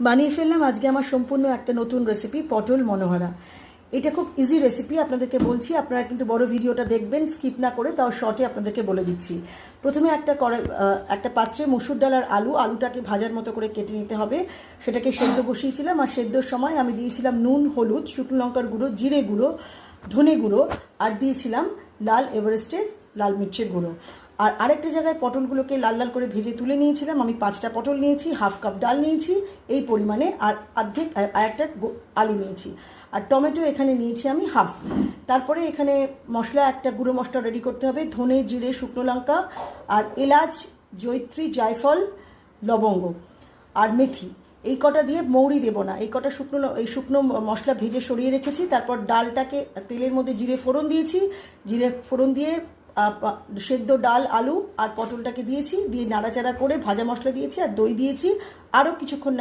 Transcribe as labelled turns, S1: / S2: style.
S1: বানিয়ে ফেললাম আজকে আমার সম্পূর্ণ একটা নতুন রেসিপি, পটল মনোহরা। এটা খুব ইজি রেসিপি, আপনাদেরকে বলছি। আপনারা কিন্তু বড় ভিডিওটা দেখবেন, স্কিপ না করে, তাও শর্টে আপনাদেরকে বলে দিচ্ছি। প্রথমে একটা পাত্রে মসুর ডাল আর আলুটাকে ভাজার মতো করে কেটে নিতে হবে। সেটাকে সেদ্ধ বসিয়েছিলাম, আর সেদ্ধর সময় আমি দিয়েছিলাম নুন, হলুদ, শুকনো লঙ্কার গুঁড়ো, জিরে গুঁড়ো, ধনে গুঁড়ো, আর দিয়েছিলাম লাল এভারেস্টের লাল মির্চের গুঁড়ো। আর আরেকটা জায়গায় পটলগুলোকে লাল লাল করে ভেজে তুলে নিয়েছিলাম। আমি 5টা পটল নিয়েছি, হাফ কাপ ডাল নিয়েছি এই পরিমাণে, আর একটা আলু নিয়েছি, আর টমেটো এখানে নিয়েছি আমি হাফ। তারপরে এখানে একটা গুঁড়ো মশলা রেডি করতে হবে। ধনে, জিরে, শুকনো লঙ্কা, আর এলাচ, জয়িত্রী, জায়ফল, লবঙ্গ আর মেথি, এই কটা দিয়ে, মৌরি দেবো না। এই কটা শুকনো মশলা ভেজে সরিয়ে রেখেছি। তারপর ডালটাকে তেলের মধ্যে জিরে ফোড়ন দিয়েছি। জিরে ফোড়ন দিয়ে সেদ্ধ ডাল, আলু আর পটলটাকে দিয়েছি, দিয়ে নাড়াচাড়া করে ভাজা মশলা দিয়েছি, আর দই দিয়েছি। আরও কিছুক্ষণ